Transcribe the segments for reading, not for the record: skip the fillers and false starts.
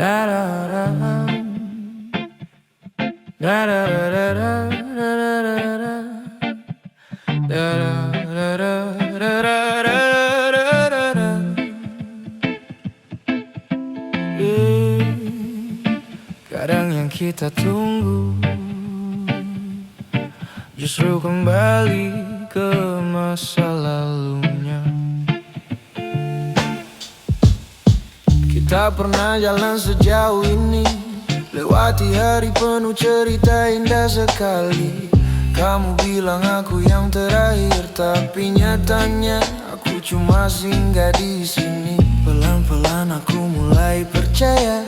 Da da da da da da da da. Kadang yang kita tunggu justru kembali ke masa lalunya. Kita pernah jalan sejauh ini, lewati hari penuh cerita indah sekali. Kamu bilang aku yang terakhir, tapi nyatanya aku cuma singgah di sini. Pelan-pelan aku mulai percaya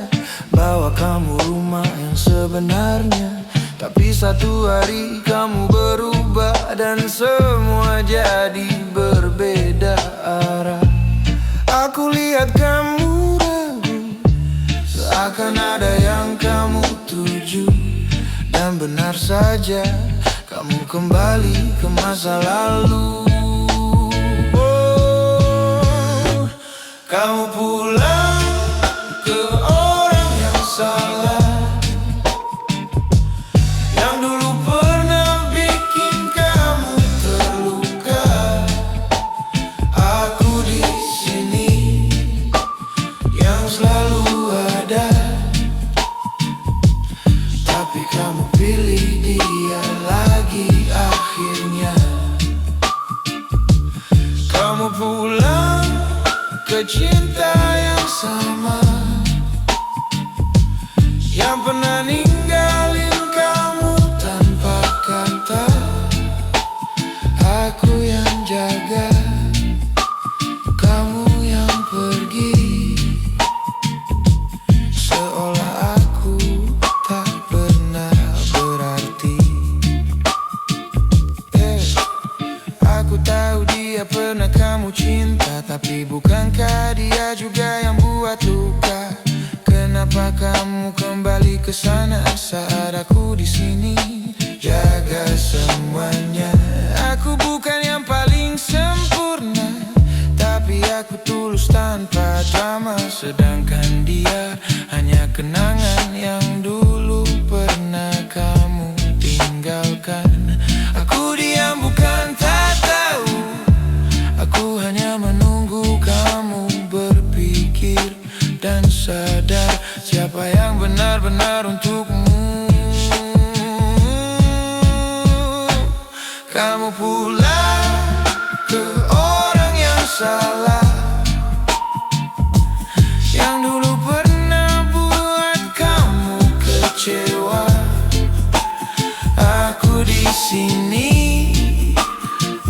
bahwa kamu rumah yang sebenarnya. Tapi satu hari kamu berubah dan semua jadi berbeda arah. Aku lihat kamu ragu, seakan ada yang kamu tuju. Dan benar saja, kamu kembali ke masa lalu. Oh, kamu pulang ke orang yang salah, yang dulu pernah bikin kamu terluka. Aku di sini yang selalu ada, tapi kamu pilih dia lagi akhirnya. Kamu pulang ke cinta yang sama, yang pernah ninggalin kamu tanpa kata. Aku yang jaga, kamu yang pergi, seolah aku tak pernah berarti. Aku tahu dia pernah kamu cinta, tapi bukankah dia juga yang buat luka? Kenapa kamu kembali ke sana saat aku di sini jaga semuanya? Aku bukan yang paling sempurna, tapi aku tulus tanpa drama. Sedangkan dia hanya kenangan yang dulu pernah kamu tinggalkan. Aku diam bukan tak tahu, aku hanya menunggu kamu berpikir dan sadar siapa yang benar-benar untukmu. Kamu pulang ke orang yang salah, yang dulu pernah buat kamu kecewa. Aku di sini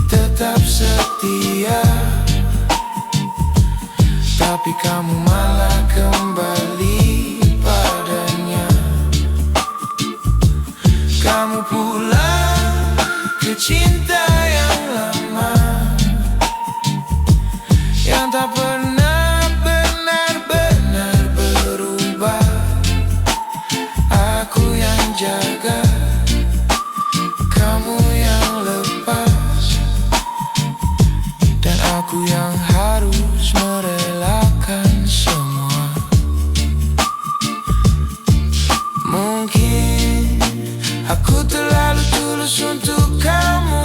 tetap setia, tapi kamu malah kembali padanya. Kamu pulang ke cinta yang lama, yang tak pernah benar-benar berubah. Aku yang jaga, kamu yang lepas, dan aku yang harus merelakan semua. Mungkin aku terlalu tulus untuk kamu,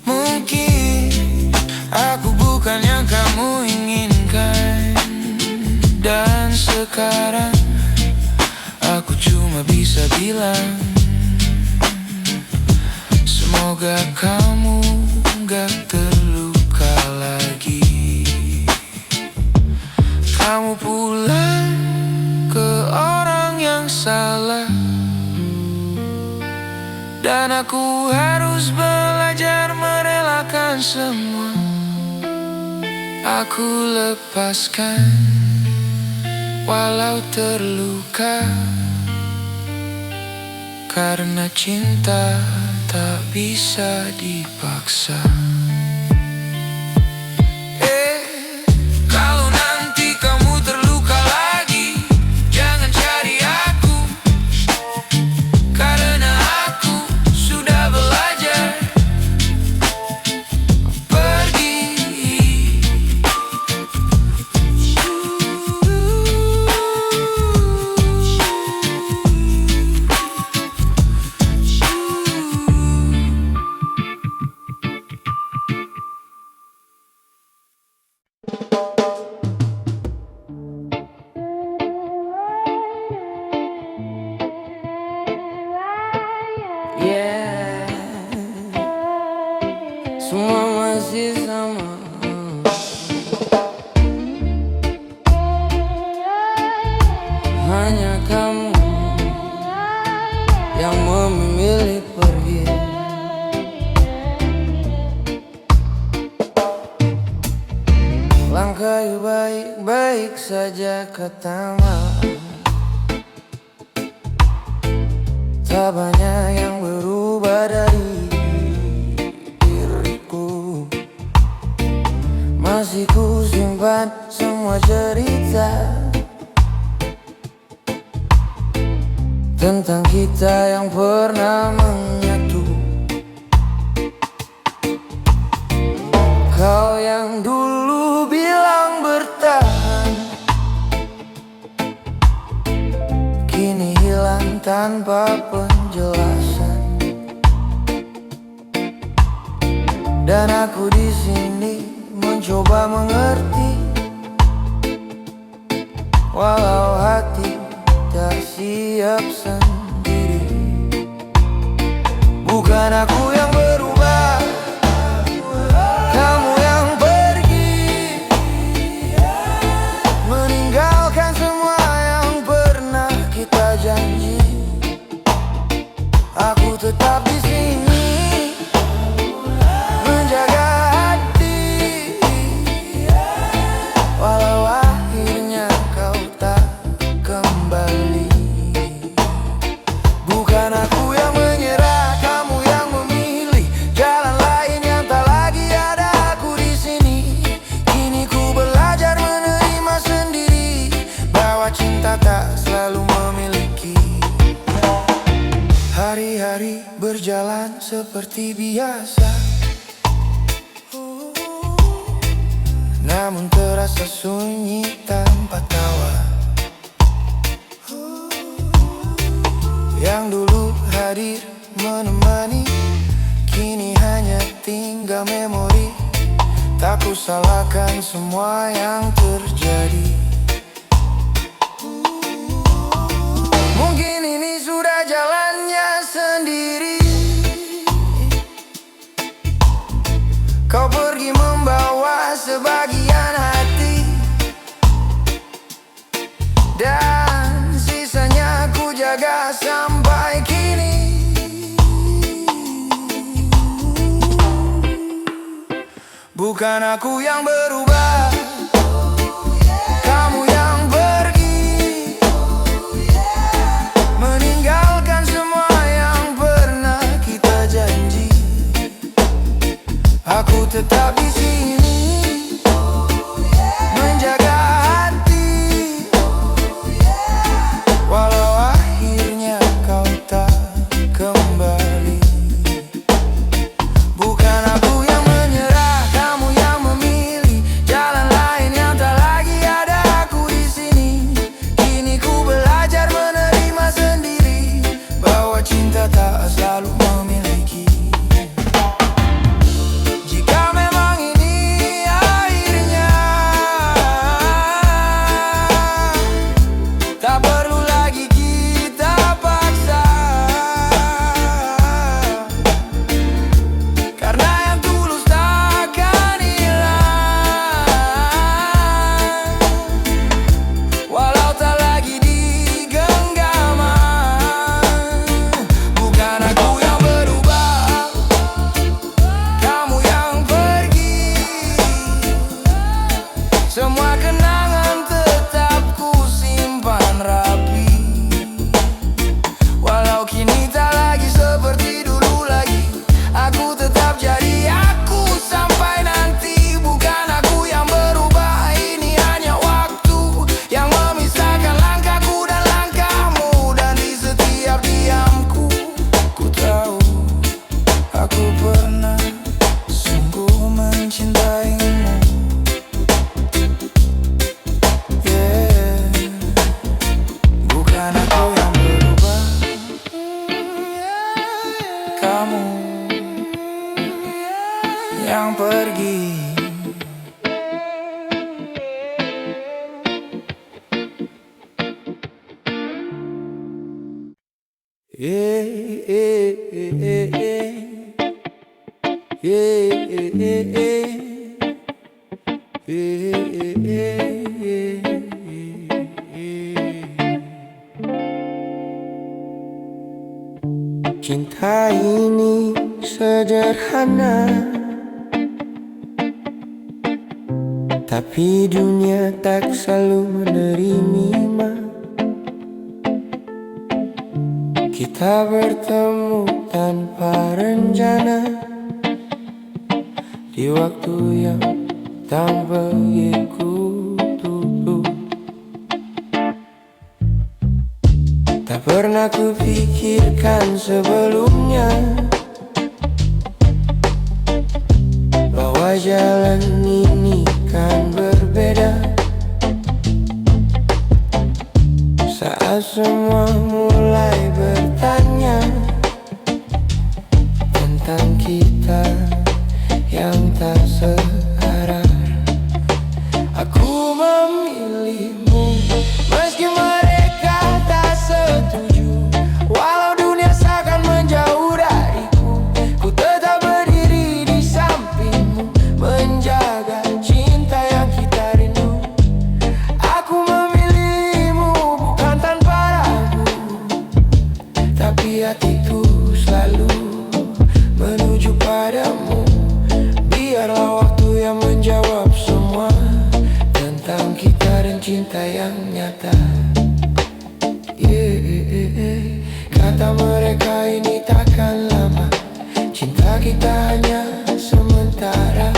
mungkin aku bukan yang kamu inginkan. Dan sekarang aku cuma bisa bilang, semoga kamu gak terluka lagi. Kamu pulang ke orang yang salah, dan aku harus belajar merelakan semua. Aku lepaskan walau terluka, karena cinta tak bisa dipaksa. Kalau nanti kamu terluka lagi, jangan cari aku, karena aku sudah belajar pergi. hanya kamu yang memilih pergi. Langkah baik-baik saja katamu. Tak banyak yang berubah dari diriku. Masih ku simpan semua cerita tentang kita yang pernah menyatu. Kau yang dulu bilang bertahan, kini hilang tanpa penjelasan. Dan aku di sini mencoba mengerti, walau hati tak siap sendiri. Bukan aku yang berubah, kamu yang pergi, meninggalkan semua yang pernah kita janji. Aku tetap di sini menjaga hati, walau akhirnya kau tak kembali. Bukan aku yang menyerah, kamu yang memilih jalan lain yang tak lagi ada aku di sini. Kini ku belajar menerima sendiri bahwa cinta tak selalu memiliki. Hari-hari berjalan seperti biasa, namun terasa sunyi tanpa tawa. Yang dulu hadir menemani, kini hanya tinggal memori. Tak ku salahkan semua yang terjadi. Mungkin ini sudah jalannya sendiri. Kau pergi membawa sebagian hati, dan sisanya ku jaga sampai kini. Bukan aku yang berubah, kamu yang pergi, meninggalkan semua yang pernah kita janji. Aku tetap di sini menjaga hati, walau akhirnya kau tak kembali. Bukan aku yang menyerah, kamu yang memilih jalan lain yang tak lagi ada aku di sini. Kini ku belajar menerima sendiri bahwa cinta tak selalu memiliki. Jika memang ini akhirnya, tak perlu lagi kita paksa, karena yang tulus takkan hilang, walau tak lagi digenggaman. Bukan aku yang berubah, kamu yang pergi. Semua kenangan tetap ku simpan rapi, walau kini tak lagi seperti dulu lagi. Aku tetap jadi aku sampai nanti. Bukan aku yang berubah, ini hanya waktu yang memisahkan langkahku dan langkahmu. Dan di setiap diamku, ku tahu aku pernah sungguh mencintaimu. Yeah. Bukan aku yang berubah, kamu yang pergi. Yeah, yeah, yeah, yeah. Yeah, yeah, yeah, yeah. Yeah, yeah, yeah, yeah, yeah. Cinta ini sederhana, tapi dunia tak selalu menerima. Kita bertemu tanpa rencana di waktu yang tak begitu dulu. Tak pernah kupikirkan sebelumnya bahwa jalan ini kan berbeda. Saat semua mulai bertanya tentang kita yang tak searah, aku memilihmu meski mereka tak setuju. Walau dunia seakan menjauh dariku, ku tetap berdiri di sampingmu, menjaga cinta yang kita rindu. Aku memilihmu bukan tanpa ragu, tapi hatiku selalu menuju padamu. Biarlah waktu yang menjawab semua tentang kita dan cinta yang nyata. Kata mereka ini takkan lama, cinta kita hanya sementara.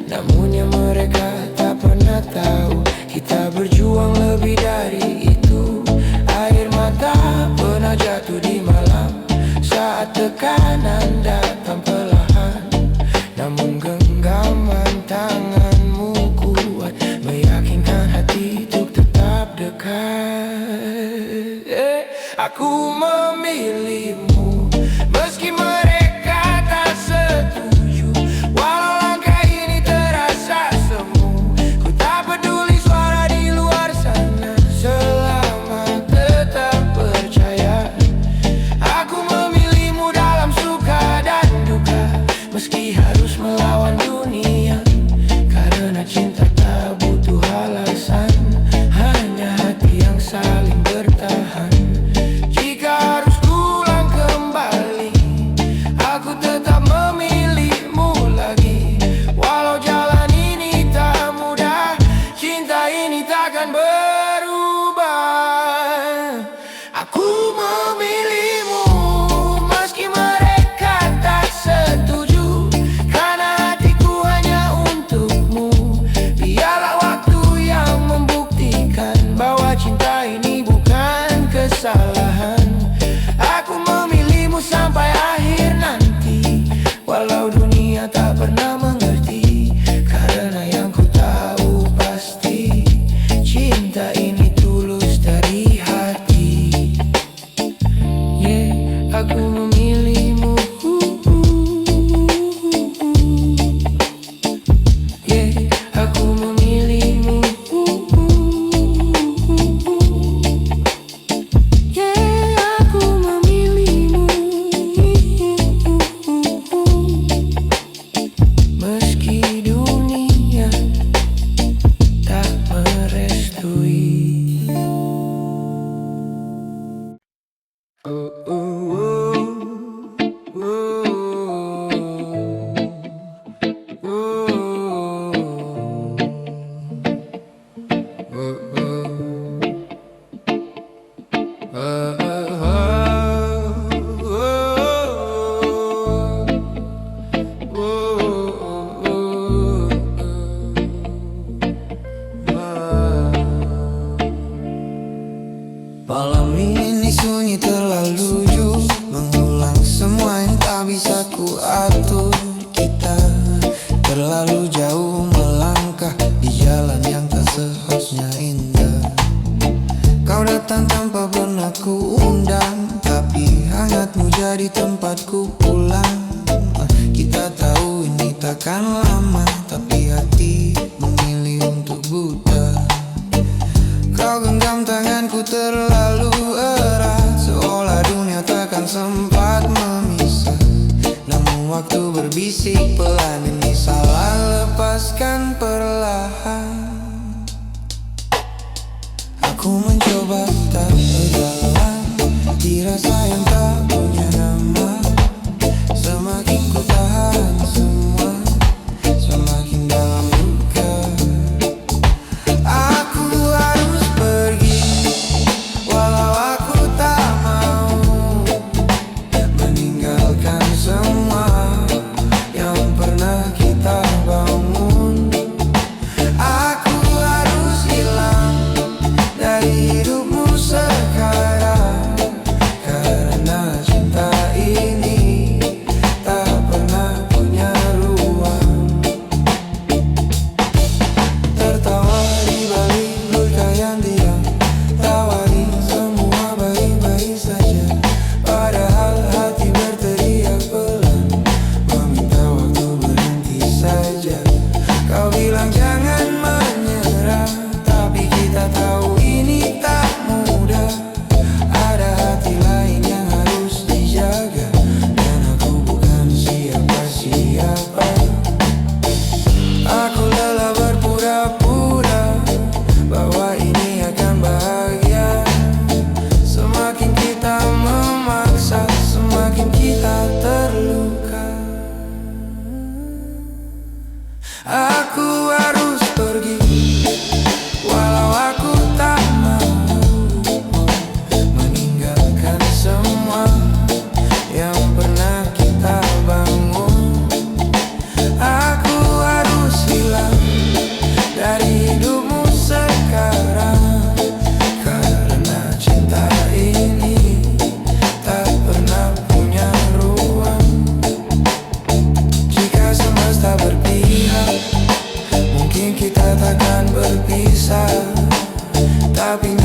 Namun yang mereka tak pernah tahu, kita berjuang lebih dari itu. Air mata pernah jatuh di malam saat tekanan datang perlahan. Namun genggaman tanganmu kuat, meyakinkan hati untuk tetap dekat. Aku memilihmu meski mereka tak setuju. Walau langkah ini terasa semu, ku tak peduli suara di luar sana, selama tetap percaya. Aku memilihmu dalam suka dan duka, meski harus melawan dunia. Karena cinta tak butuh alasan, hanya hati yang saling bertahan. Jika harus pulang kembali, aku tetap memilihmu lagi. Walau jalan ini tak mudah, cinta ini takkan berubah. Aku memilihmu meski mereka tak setuju, karena hatiku hanya untukmu. Biarlah waktu yang membuktikan bahwa cinta ini bukan kesalahan. Aku memilihmu sampai akhir nanti, walau dunia tak pernah mengerti. Karena yang ku tahu pasti, cinta ini tulus dari hati. Aku memilihmu. Aku memilihmu. Aku memilihmu. Meski dunia tak merestui. Malam ini sunyi terlalu jauh, mengulang semua yang tak bisa ku atur. Kita terlalu jauh melangkah di jalan yang tak seharusnya indah. Kau datang tanpa pernah ku undang, tapi hangatmu jadi tempatku pulang. Kita tahu ini takkan lama, tapi hati memilih untuk buta. Kau genggam tanganku terlalu erat, seolah dunia takkan sempat memisah. Namun waktu berbisik pelan, ini salah, lepaskan perlahan. Aku mencoba tak berjalan di rasa yang tak punya nama.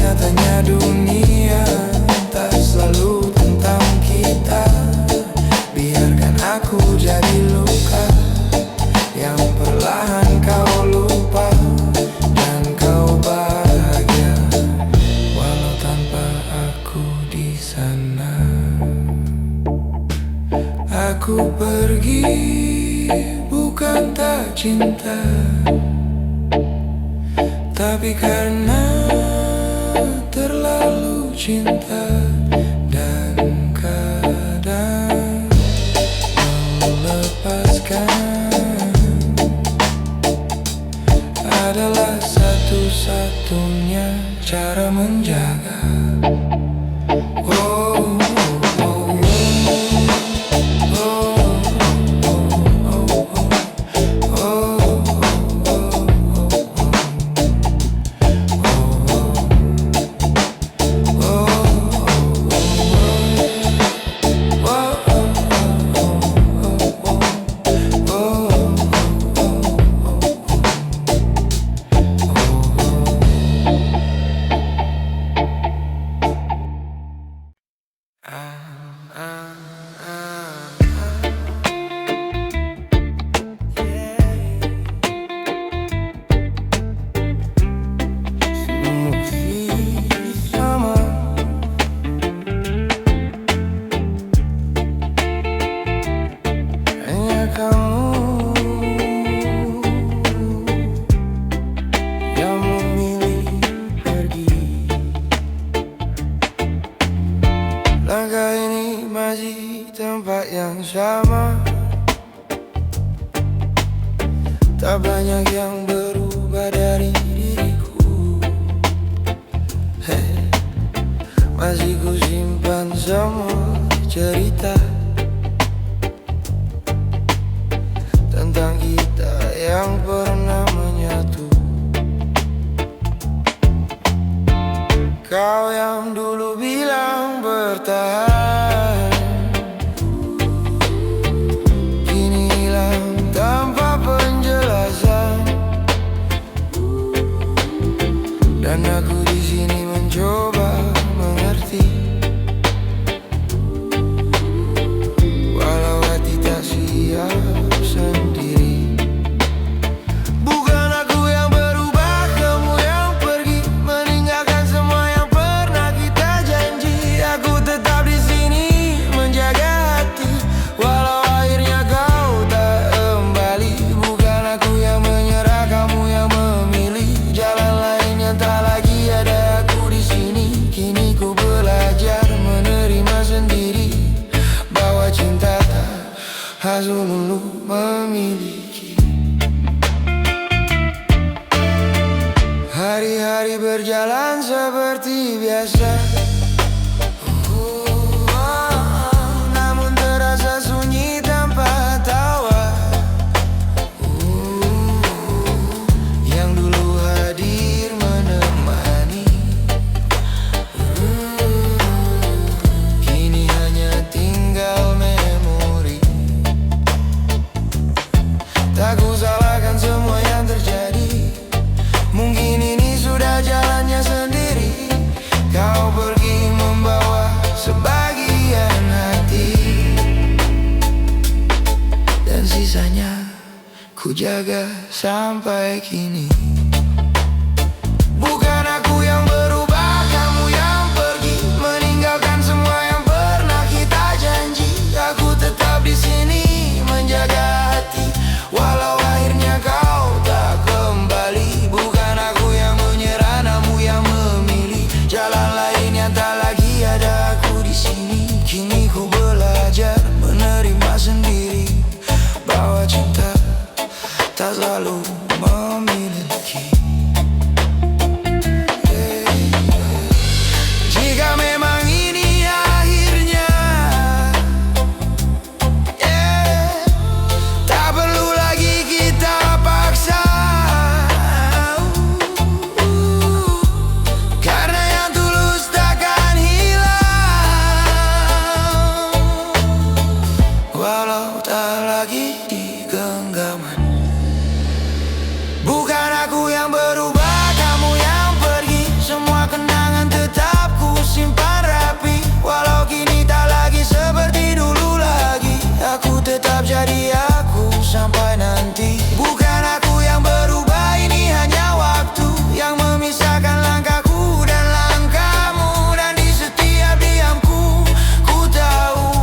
Nyatanya dunia tak selalu tentang kita. Biarkan aku jadi luka yang perlahan kau lupa, dan kau bahagia walau tanpa aku di sana. Aku pergi bukan tak cinta, tapi karena terlalu cinta. Dan kadang melepaskan adalah satu-satunya cara menjaga. Oh, oh, langkah ini masih tempat yang sama. Tak banyak yang berubah dari diriku. Masih ku simpan semua cerita tentang kita yang pernah menyatu. Kau yang dulu bilang bertahan, kini hilang tanpa penjelasan. Dan aku di sini mencoba mengerti, walau hati tak siap sendiri. Bukan aku yang berubah, kamu yang pergi, meninggalkan semua yang pernah kita janji. Aku tetap di sini menjaga hati, walau akhirnya kau tak kembali. Bukan aku yang menyerah, kamu yang memilih jalan lain yang tak lagi ada aku di sini. Kini ku belajar menerima sendiri bahwa cinta tak harus melulu memiliki. Hari-hari berjalan seperti biasa, namun terasa sunyi tanpa tawa. Yang dulu hadir menemani, kini hanya tinggal memori. Tak ku salahkan semua yang terjadi, mungkin ini sudah jalannya sendiri. Kau pergi membawa sebagian hati, dan sisanya ku jaga sampai kini. Bukan aku yang berubah, kamu yang pergi, meninggalkan semua yang pernah kita janji. Aku tetap di sini menjaga hati, walau akhirnya kau tak kembali. Bukan aku yang menyerah, namun yang memilih jalan lain yang tak lagi ada aku di sini. Kini ku belajar menerima sendiri bahwa cinta tak selalu memilih. jadi aku sampai nanti. Bukan aku yang berubah, ini hanya waktu yang memisahkan langkahku dan langkahmu. Dan di setiap diamku, ku tahu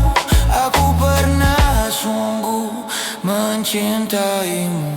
aku pernah sungguh mencintaimu.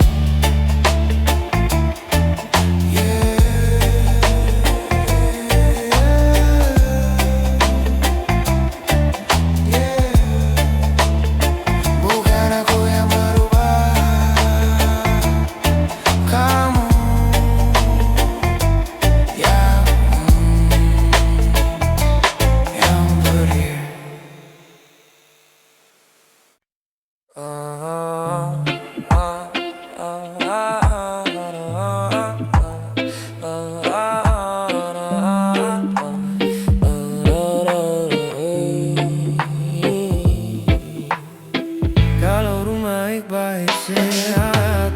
Kalau rumah baik-baik sehat,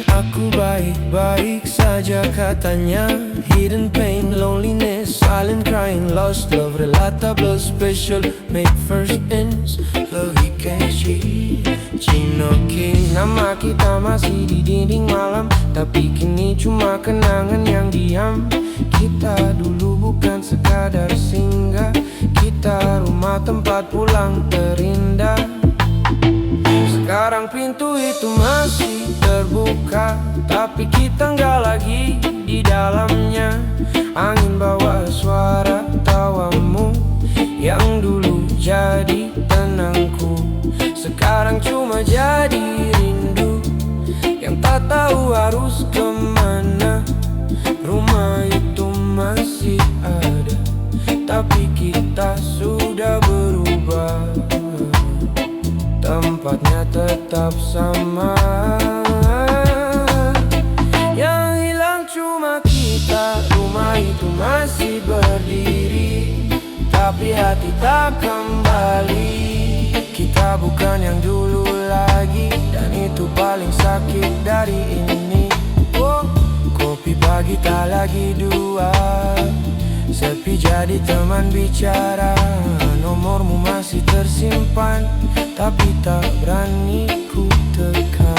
aku baik-baik saja katanya. Hidden pain, loneliness, silent crying, lost love, relatable, special, make first ends. Lagi catchy, Chino King. Nama kita masih di dinding malam, tapi kini cuma kenangan yang diam. Kita dulu bukan sekadar singgah, kita rumah tempat pulang terindah. Sekarang pintu itu masih terbuka, tapi kita nggak lagi di dalamnya. Angin bawa suara tawamu yang dulu jadi tenangku, sekarang cuma jadi rindu yang tak tahu harus kemana. Rumah itu masih ada, tapi kita sudah berubah. Tempatnya tetap sama, yang hilang cuma kita. Rumah itu masih berdiri, tapi hati tak kembali. Kita bukan yang dulu lagi, dan itu paling sakit dari ini. Oh, kopi pagi tak lagi dua, sepi jadi teman bicara. Nomormu masih tersimpan, tapi tak berani ku tekan.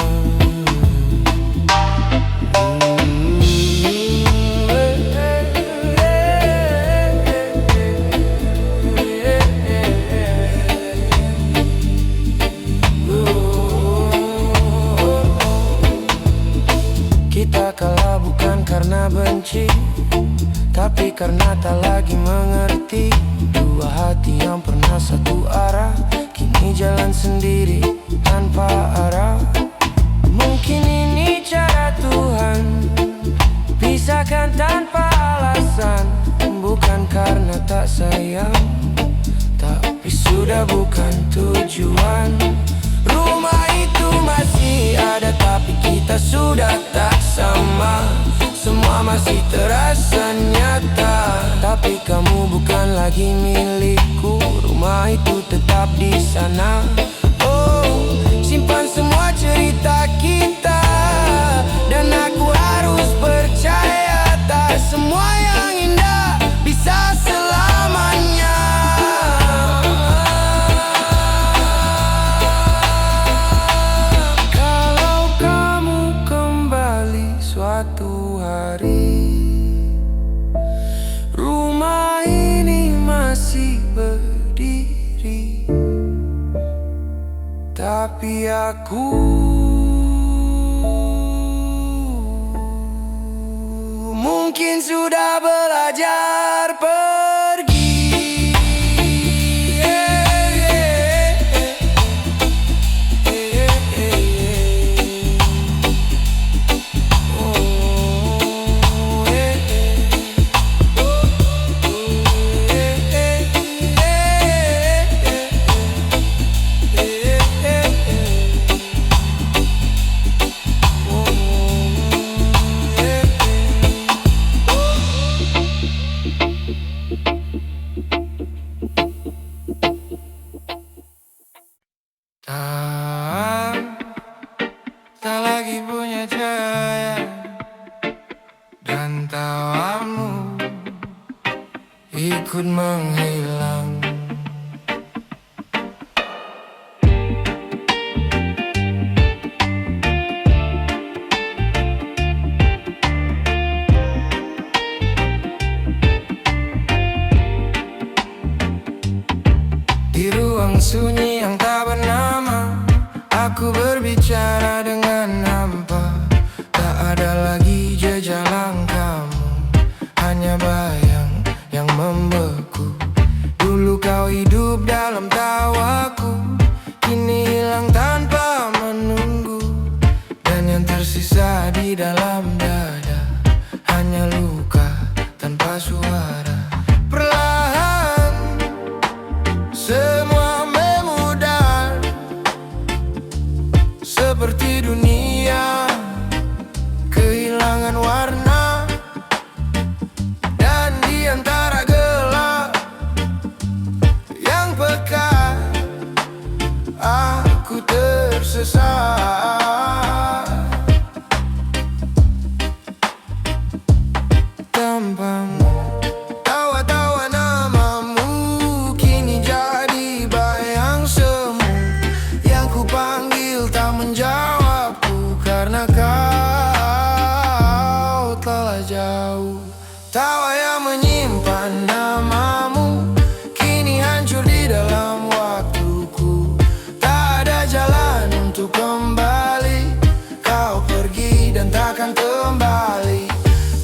Kita kalah bukan karena benci, tapi karena tak lagi mengerti. Dua hati yang pernah satu arah, kini jalan sendiri tanpa arah. Mungkin ini cara Tuhan, pisahkan tanpa alasan. Bukan karena tak sayang, tapi sudah bukan tujuan. Rumah itu masih ada, tapi kita sudah tak sama. Semua masih terasa nyata, tapi kamu bukan lagi milikku. Rumah itu tetap di sana. Oh, simpan semua cerita kita, dan aku harus percaya tak semua yang indah bisa selamanya. Kalau kamu kembali suatu hari, rumah ini masih berdiri, tapi aku mungkin sudah belajar pergi. Tak lagi punya cahaya, dan tawamu ikut menghilang. ruang sunyi yang tak bernama. Aku berbicara dengan hampa, tak ada lagi jejak langkahmu, hanya bayang yang membeku. Dulu kau hidup dalam tawaku, kini hilang tanpa menunggu. Dan yang tersisa di dalam dada hanya luka tanpa suara. Perlahan semua memudar, seperti dunia kehilangan warna. Dan di antara gelap yang pekat, aku tersesat. Tanpamu, tawa-tawa namamu kini jadi bayang semu. Yang ku panggil tak menjawabku, karena kau telah jauh. Tawa yang menyimpan namamu kini hancur di dalam waktuku. Tak ada jalan untuk kembali, kau pergi dan takkan kembali.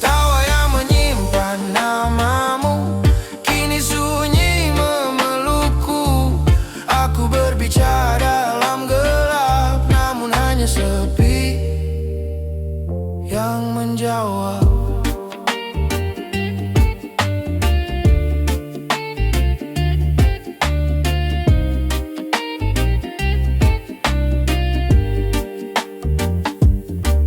Tawa yang menyimpan namamu kini sunyi memelukku. Aku berbicara dalam gelap, namun hanya sepi yang menjawab.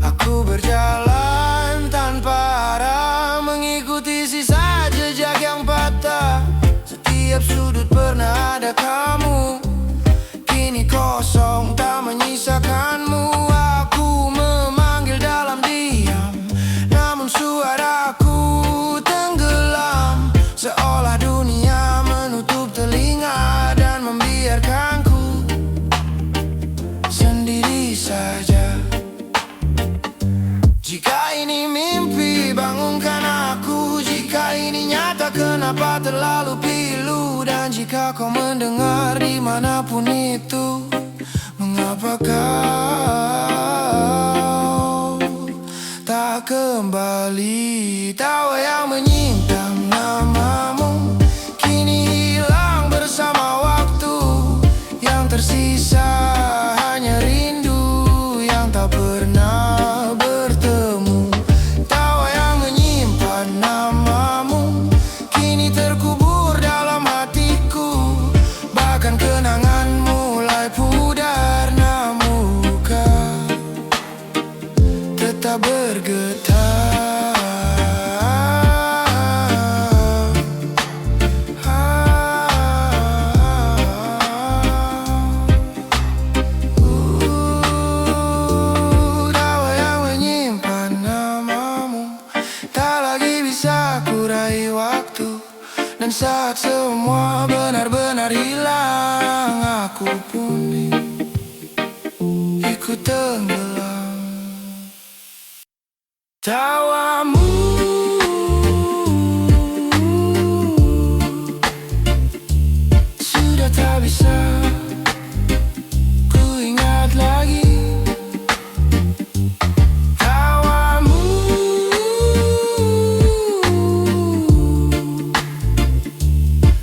Aku berjalan tanpa arah, mengikuti sisa jejak yang patah. Setiap sudut pernah ada kamu, kini kosong tak menyisakanmu. Aku memanggil dalam diam, namun suaraku tenggelam. Seolah dunia menutup telinga dan membiarkanku sendiri saja. Jika ini mimpi, bangunkan aku. Jika ini nyata, kenapa terlalu pilu? Dan jika kau mendengar dimanapun itu, mengapa kau tak kembali? Tawa yang menyintam namamu kini hilang bersama waktu. Yang tersisa hanya rindu yang tak pernah bertemu. Tawa yang menyimpan namamu kini terkubur dalam hatiku. Bahkan kenangan mulai pudar, namun luka tetap bergetar. Tawa yang menyimpan namamu tak lagi bisa kurai waktu. Dan saat semua benar-benar hilang, aku pun ikut tenggelam. Tawamu sudah tak bisa ku ingat lagi. Tawamu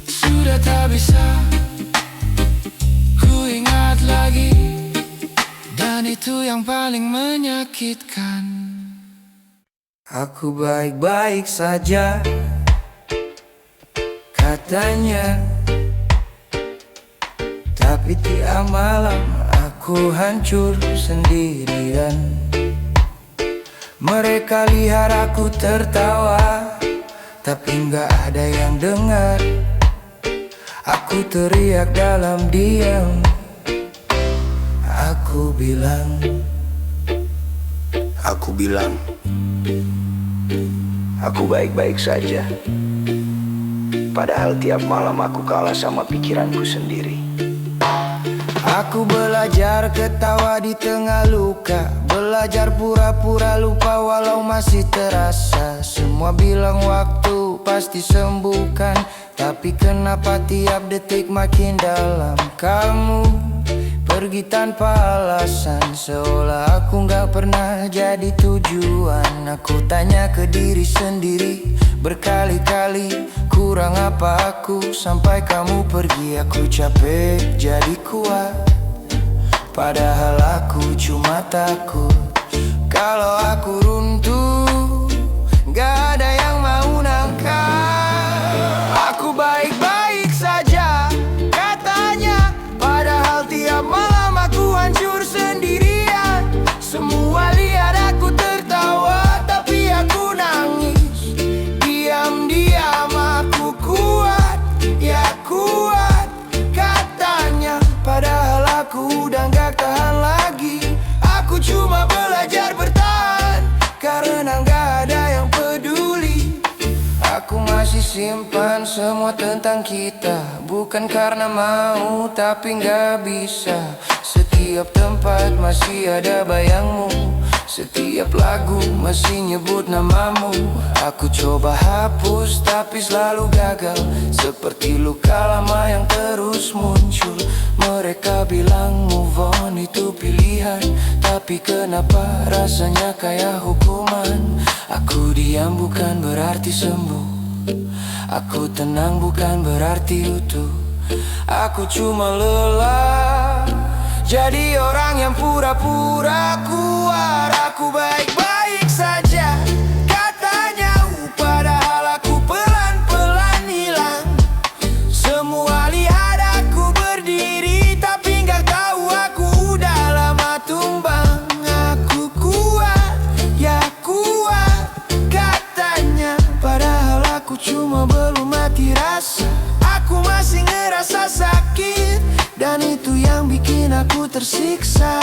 sudah tak bisa ku ingat lagi. Dan itu yang paling menyakitkan. Aku baik-baik saja, katanya. Tapi tiap malam aku hancur sendirian. Mereka lihat aku tertawa, tapi nggak ada yang dengar. Aku teriak dalam diam. Aku bilang, aku baik-baik saja. Padahal tiap malam aku kalah sama pikiranku sendiri. aku belajar ketawa di tengah luka, belajar pura-pura lupa walau masih terasa. Semua bilang waktu pasti sembuhkan. Tapi kenapa tiap detik makin dalam? Kamu pergi tanpa alasan, seolah aku gak pernah jadi tujuan. Aku tanya ke diri sendiri berkali-kali, kurang apa aku sampai kamu pergi. Aku capek jadi kuat, padahal aku cuma takut kalau aku runtuh, gak ada yang mau nangkap. Aku baik-baik saja katanya, padahal tiap malam aku hancur sendirian. Semua lihat aku tertawa, tapi aku nangis. Diam-diam aku kuat, ya kuat katanya, padahal aku udah gak tahan lagi. Aku cuma belajar bertahan karena gak ada yang peduli. Aku masih simpan semua tentang kita, bukan karena mau tapi gak bisa. Setiap tempat masih ada bayangmu, setiap lagu masih nyebut namamu. Aku coba hapus tapi selalu gagal, seperti luka lama yang terus muncul. Mereka bilang move on itu pilihan, tapi kenapa rasanya kayak hukuman? Aku diam bukan berarti sembuh, aku tenang bukan berarti utuh. Aku cuma lelah jadi orang yang pura-pura kuat. Aku baik-baik saja katanya, padahal aku pelan-pelan hilang. Semua lihat aku berdiri, tapi gak tahu aku udah lama tumbang. Aku kuat, ya kuat katanya, padahal aku cuma belum mati rasa. Aku masih ngerasa sakit, dan itu yang bikin aku tersiksa.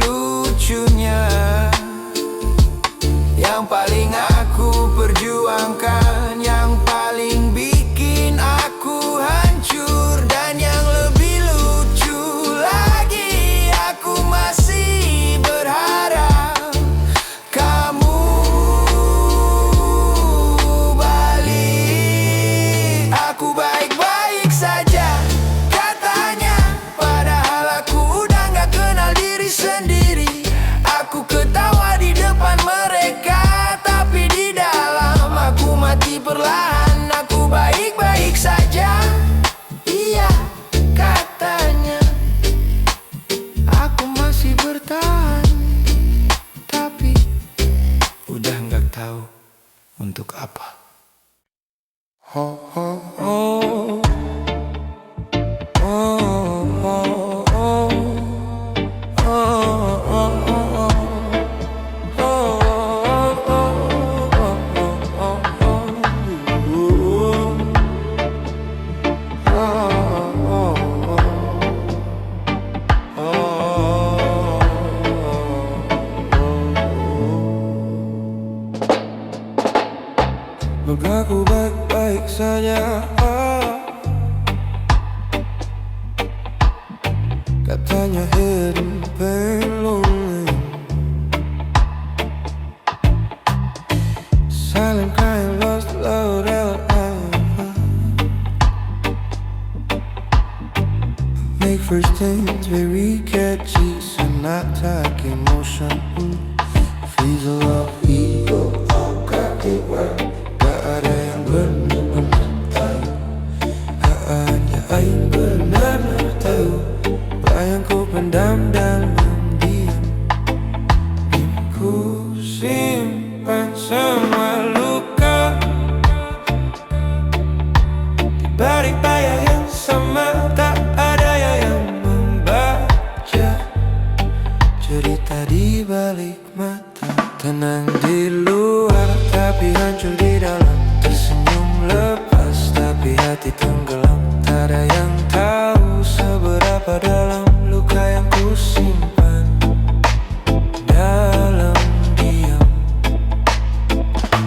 Lucunya, yang paling aku perjuangkan, yang paling bikin aku hancur, dan yang lebih lucu lagi, aku masih berharap kamu balik. Aku baik-baik saja katanya, padahal aku udah gak kenal diri sendiri. Aku ketawa di depan mereka, tapi di dalam aku mati perlahan. Aku baik-baik saja, iya katanya. Aku masih bertahan, tapi udah gak tahu untuk apa. Oh, oh, oh. Oh, oh, oh. Aku baik-baik saja katanya, hidden pain lonely, silent crying, lost love, make first things very catchy, so not like emotion. Fizzle of ego, got it right. Gak ada yang benar-benar tahu, hanya aing benar-benar tahu. Bayangku pendam dalam diam, ku simpan semua luka di balik bayang yang sama. Tak ada yang membaca cerita di balik mata. Tenang di luar tapi hancur di dalam, tersenyum lepas tapi hati tenggelam. Tak ada yang tahu seberapa dalam luka yang ku simpan dalam diam.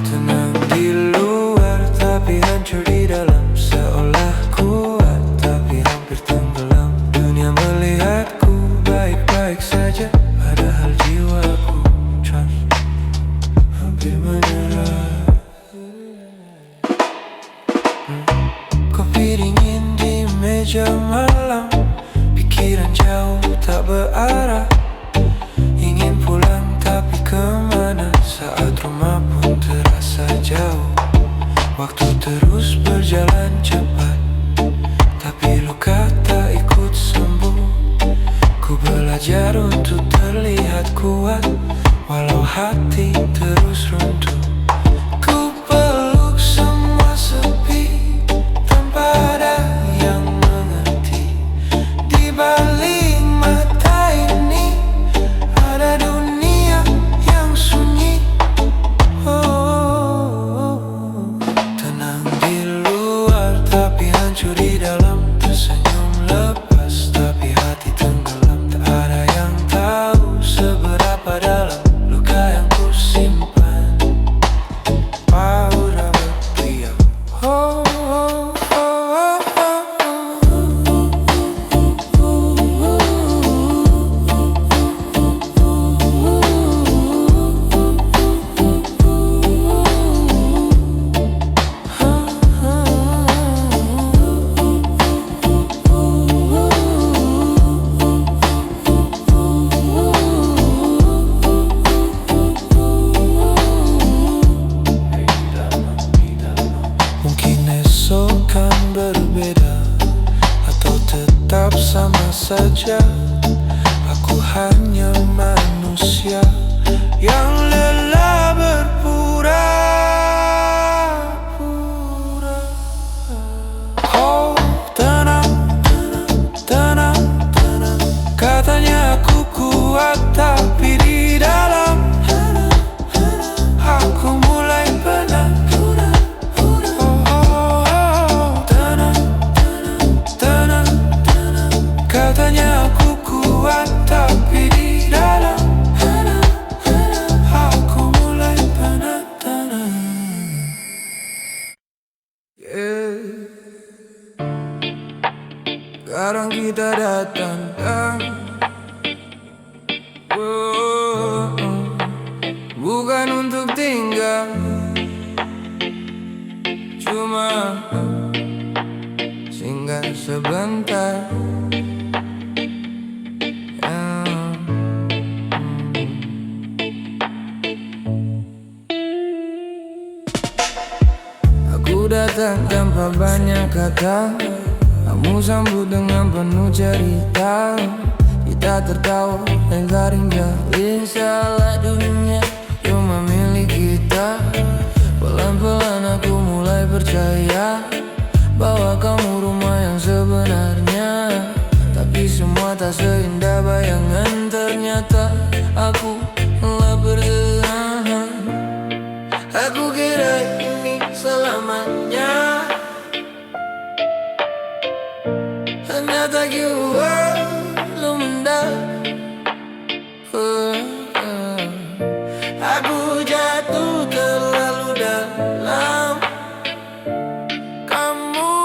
Tenang di luar tapi hancur di dalam, seolah kuat tapi hampir tenggelam. Dunia melihatku baik-baik saja, padahal jiwaku trust. saja malam. Pikiran jauh tak berarah, ingin pulang tapi kemana. Saat rumah pun terasa jauh, waktu terus berjalan cepat, tapi luka tak ikut sembuh. Ku belajar untuk terlihat kuat, walau hati terus runtuh. Ku peluk semua sepi, tanpa ada yang mengerti. Di balik mata ini ada dunia yang sunyi. Tenang di luar tapi hancur di dalam. Tersenyum lepas tapi hati tenggelam. Tak ada yang tahu seberapa dalam luka yang ku simpan. Paura berteriak, oh, oh, oh, oh, mungkin esok kan berbeda, atau tetap sama saja. Aku hanya manusia yang lelah berpura-pura. Oh, tenang, tenang, tenang. Katanya aku kuat tapi di dalam aku mulai penat. Katanya aku kuat tapi di dalam aku mulai penat. Yeah. Sekarang kita datang, bukan untuk tinggal, cuma singgah sebentar. Aku datang tanpa banyak kata, kamu sambut dengan penuh cerita. Kita tertawa dan garing jalin, salah dunia cuma milik kita. Pelan-pelan aku mulai percaya bahwa kamu rumah yang sebenarnya. Tapi semua tak seindah bayangan, ternyata aku telah berserahan. Aku kira ini selamanya, ternyata gue belum mendapat. Aku jatuh terlalu dalam. Kamu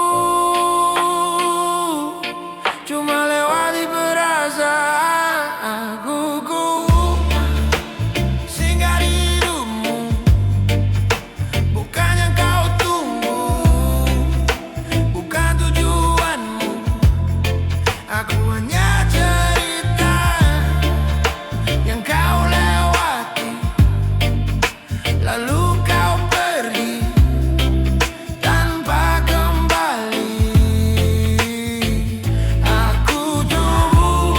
cuma lewati perasaan aku. Singgah di hidupmu, bukan yang kau tunggu, bukan tujuanmu. Aku hanya cerita yang kau lewati, lalu kau pergi tanpa kembali. Aku tumbuh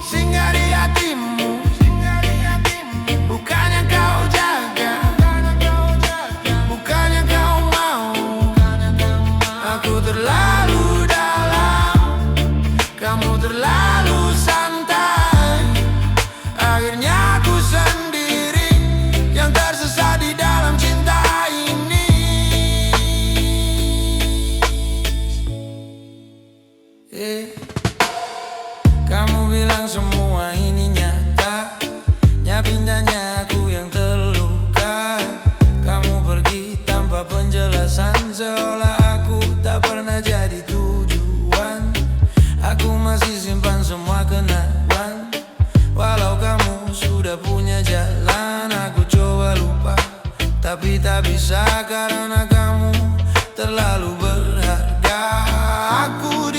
singgah di hatimu, bukan yang kau jaga, bukan yang kau mau. Aku terlalu dalam, kamu terlalu santai. Akhirnya aku sendiri yang tersesat di dalam cinta ini. Kamu bilang semua ini nyata, pindahnya aku yang terluka. Kamu pergi tanpa penjelasan, seolah aku tak pernah jadi tujuan. Aku masih simpan semua kenangan, walau kamu sudah punya jalan. Aku coba lupa tapi tak bisa, karena kamu terlalu berharga. Aku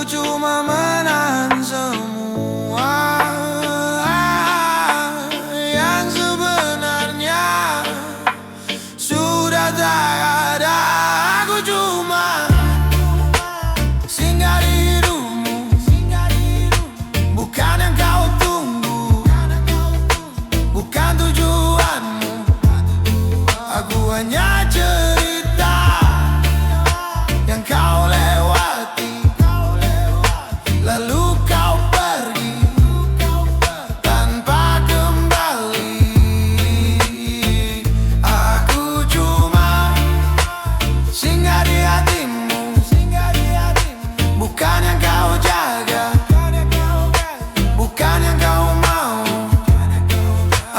cuma menahan semua yang sebenarnya sudah tak ada. Aku cuma singgah di hidupmu, bukan yang kau tunggu, bukan tujuanmu. Aku hanya cerita yang kau lewati, lalu kau pergi tanpa kembali. Aku cuma singgah di hatimu, bukan yang kau jaga, bukan yang kau mau.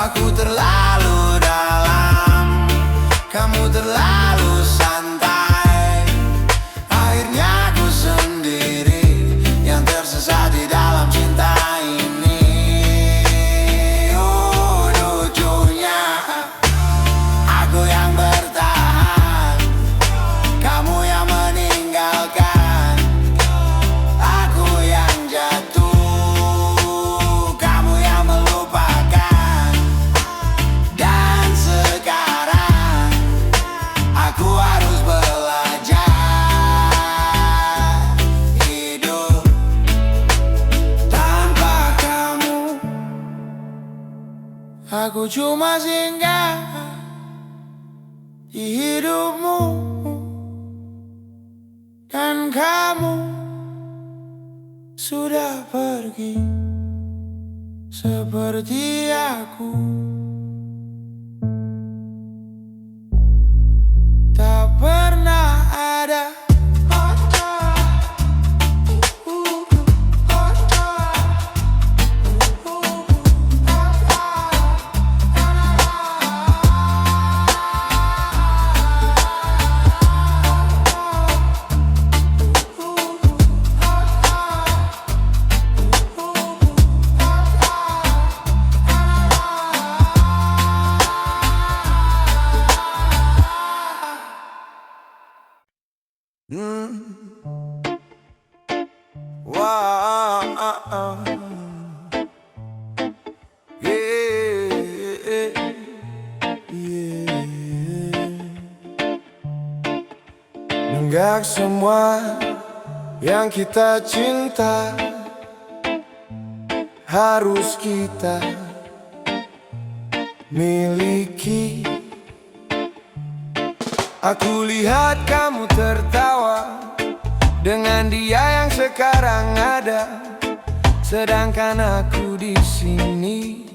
Aku terlalu dalam, kamu terlalu santai. Akhirnya aku sendiri yang tersesat di dalam cinta ini. Lucunya aku yang bertahan, kamu yang meninggalkan. Aku yang jatuh, kamu yang melupakan. Dan sekarang aku harus belajar hidup tanpa kamu. Aku cuma singgah di hidupmu, dan kamu sudah pergi seperti aku. Tak pernah ada. Wow, yeah, yeah. Nenggak semua yang kita cinta harus kita miliki. Aku lihat kamu tertawa dengan dia yang sekarang ada, sedangkan aku di sini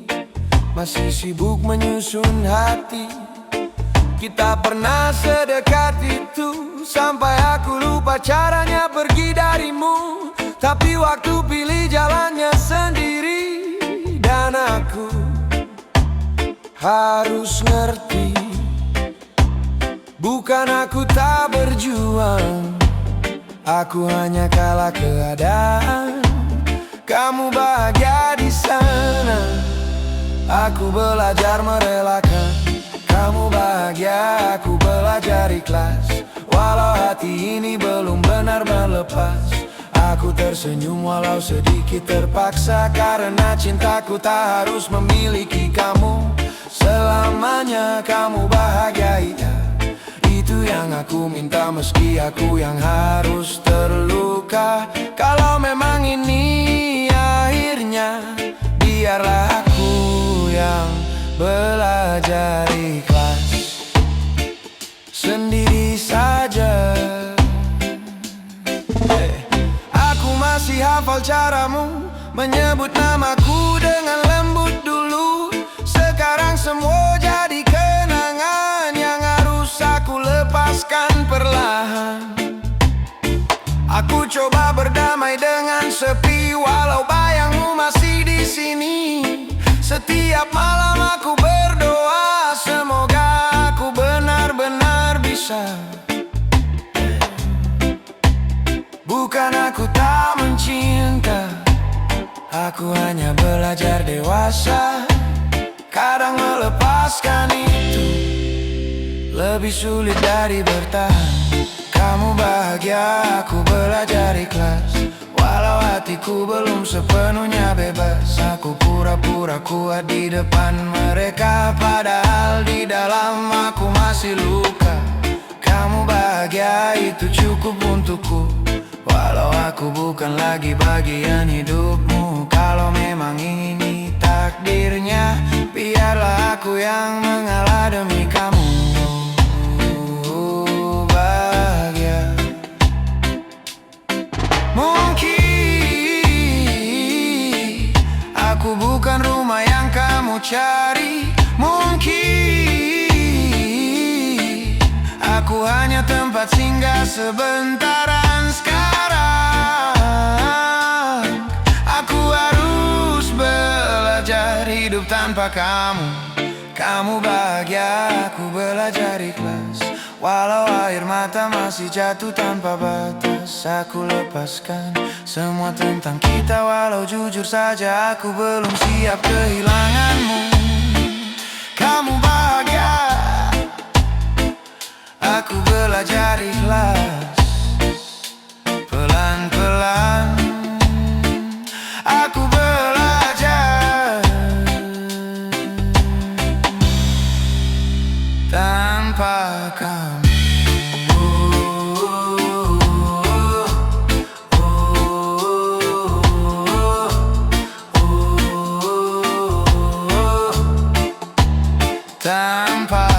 masih sibuk menyusun hati. Kita pernah sedekat itu sampai aku lupa caranya pergi darimu. Tapi waktu pilih jalannya sendiri, dan aku harus ngerti, bukan aku tak berjuang, aku hanya kalah keadaan. Kamu bahagia di sana, aku belajar merelakan. Kamu bahagia, aku belajar ikhlas. Walau hati ini belum benar melepas, aku tersenyum walau sedikit terpaksa. Karena cintaku tak harus memiliki kamu selamanya. Kamu bahagia, iya, itu yang aku minta, meski aku yang harus terluka. Kalau memang ini akhirnya, biarlah aku yang belajar ikhlas sendiri saja. Aku masih hafal caramu menyebut namaku dengan lembut dulu. Sekarang semua jadi kenangan yang harus aku lepaskan perlahan. Aku coba berdamai dengan sepi, walau bayangmu masih di sini. Setiap malam aku berdoa, semoga aku benar-benar bisa. Bukan aku tak mencinta, aku hanya belajar dewasa. Kadang melepaskan itu lebih sulit dari bertahan. Kamu bahagia, aku belajar ikhlas. hatiku belum sepenuhnya bebas. Aku pura-pura kuat di depan mereka, padahal di dalam aku masih luka. Kamu bahagia itu cukup untukku, walau aku bukan lagi bagian hidupmu. Kalau memang ini takdirnya, biarlah aku yang mengalah demi kamu. Bahagia mungkin aku bukan rumah yang kamu cari. Mungkin aku hanya tempat singgah sebentaran. Sekarang aku harus belajar hidup tanpa kamu. Kamu bahagia, aku belajar ikhlas. Walau air mata masih jatuh tanpa batas, aku lepaskan semua tentang kita. Walau jujur saja aku belum siap kehilanganmu. Kamu bahagia, aku belajar ikhlas. Pelan-pelan aku belajar tanpa kamu. Tanpa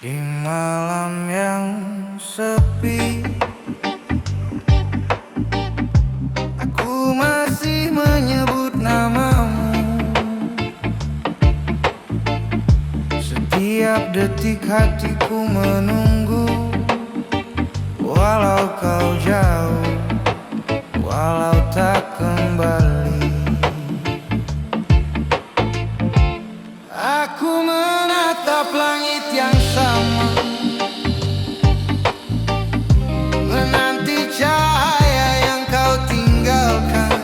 di malam yang sepi, aku masih menyebut namamu. Setiap detik hatiku menunggu, walau kau jauh, walau tak kembali. Aku menatap langit yang sama, menanti cahaya yang kau tinggalkan.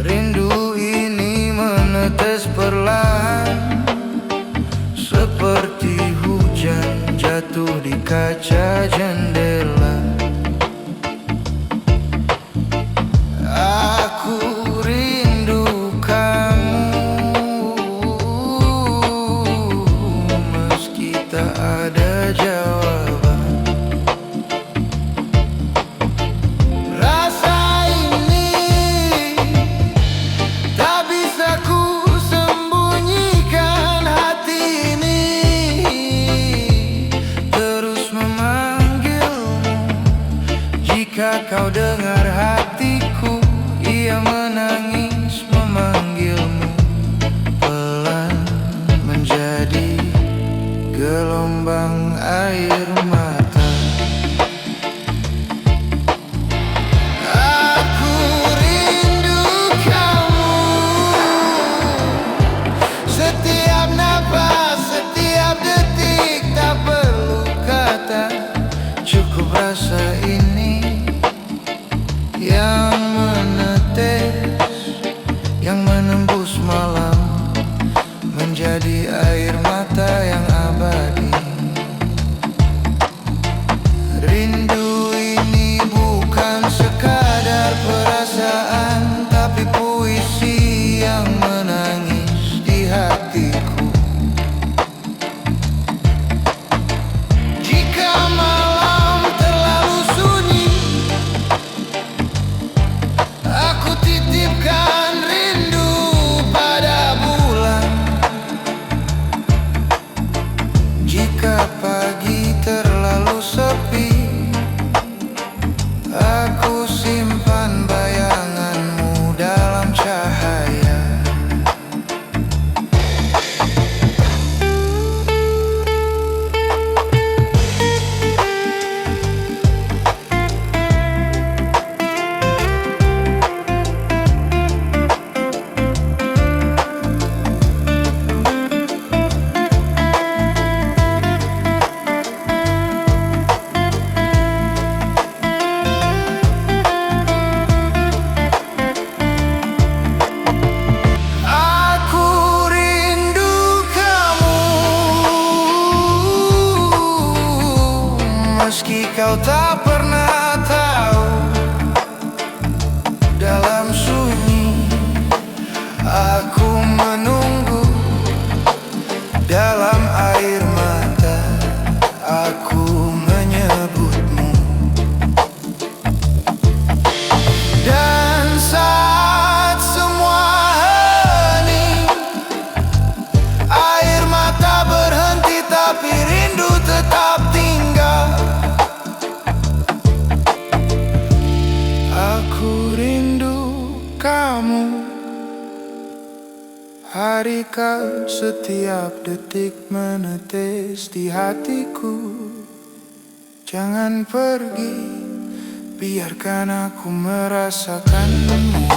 Rindu ini menetes perlahan, seperti hujan jatuh di kaca jendela. Aku rindu kamu, meski tak ada jawaban. Rasa ini tak bisa ku sembunyikan. Hati ini terus memanggilmu. Jika kau dengar hatiku, ia menangis memanggilmu. Pelan menjadi gelombang air mata. Aku rindu kamu, setiap napas, setiap detik. Tak perlu kata, cukup rasa ini yang menetes, yang menembus malam, menjadi air mata yang abadi. kau tak pernah tahu, dalam sunyi aku menunggu, dalam air mata aku menyebutmu. Dan saat semua hening, air mata berhenti tapi rindu tetap tinggal. Aku rindu kamu, hari kau setiap detik menetes di hatiku. Jangan pergi, biarkan aku merasakanmu.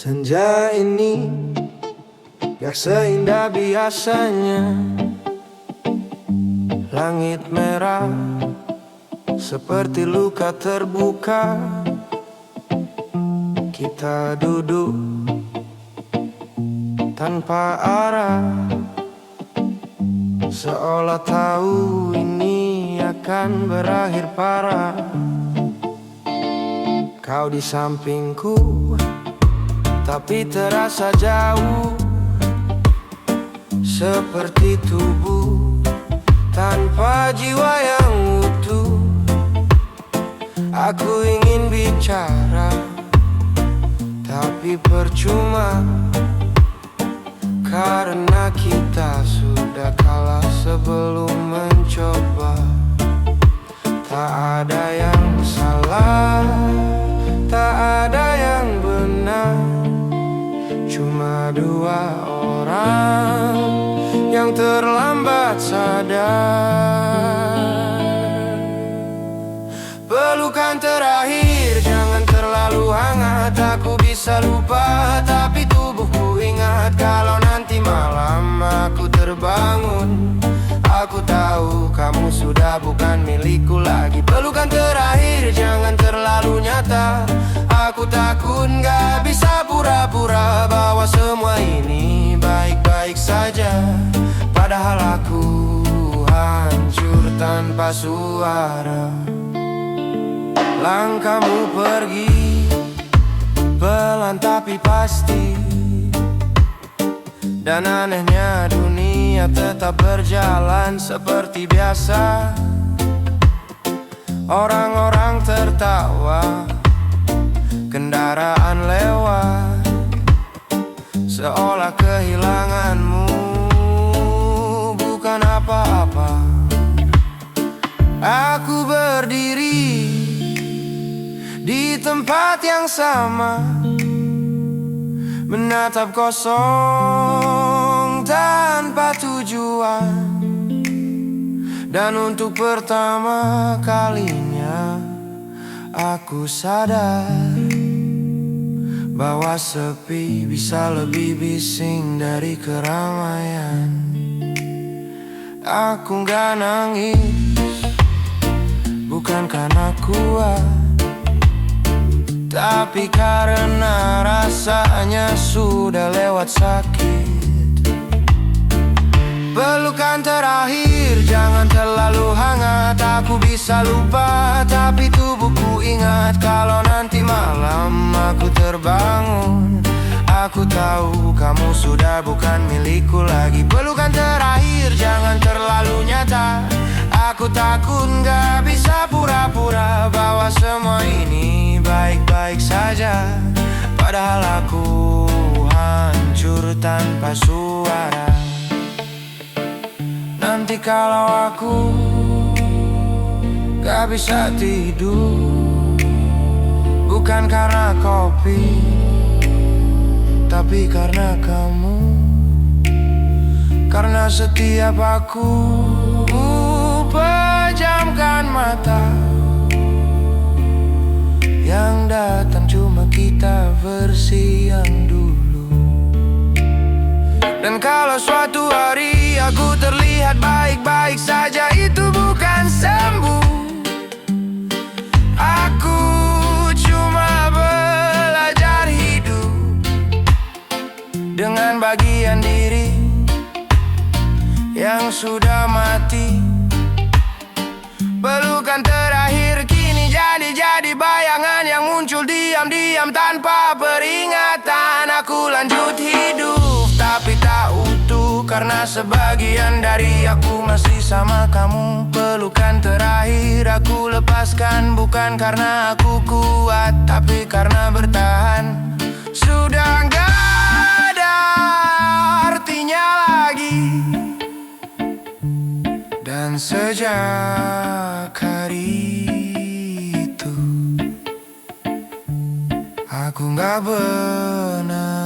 Senja ini gak seindah biasanya. Langit merah seperti luka terbuka. Kita duduk tanpa arah, seolah tahu ini akan berakhir parah. Kau di sampingku tapi terasa jauh, seperti tubuh tanpa jiwa yang utuh. Aku ingin bicara tapi percuma, karena kita sudah kalah sebelum mencoba. Tak ada yang salah, tak ada yang benar, cuma dua orang yang terlambat sadar. Pelukan terakhir jangan terlalu hangat. Aku bisa lupa tapi tubuhku ingat. Kalau nanti malam aku terbangun, aku tahu kamu sudah bukan milikku lagi. Pelukan terakhir jangan terlalu nyata. Aku takut gak bisa pura-pura bahwa semua ini baik-baik saja, padahal aku hancur tanpa suara. Langkahmu pergi pelan tapi pasti, dan anehnya dunia tetap berjalan seperti biasa. Orang-orang tertawa, kendaraan lewat, seolah kehilanganmu bukan apa-apa. Aku berdiri di tempat yang sama, menatap kosong tanpa tujuan. Dan untuk pertama kalinya aku sadar bahwa sepi bisa lebih bising dari keramaian. Aku gak nangis bukan karena kuat, tapi karena rasanya sudah lewat sakit. Pelukan terakhir jangan terlalu hangat. Aku bisa lupa tapi tubuhku ingat. Kalau nanti malam aku terbangun, aku tahu kamu sudah bukan milikku lagi. Pelukan terakhir jangan terlalu nyata. Aku takut gak bisa pura-pura bahwa semua ini baik-baik saja, padahal aku hancur tanpa suara. Nanti kalau aku gak bisa tidur, bukan karena kopi, tapi karena kamu. Karena setiap aku pejamkan mata, yang datang cuma kita versi yang dulu. Dan kalau suatu hari aku terlihat baik-baik saja, itu bukan sembuh. Aku cuma belajar hidup dengan bagian diri yang sudah mati. Pelukan terakhir kini jadi bayangan yang muncul diam-diam tanpa peringatan. Aku lanjut hidup tapi tak utuh, karena sebagian dari aku masih sama kamu. Pelukan terakhir aku lepaskan, bukan karena aku kuat, tapi karena bertahan sudah gak ada artinya lagi. Dan sejak hari itu aku gak benar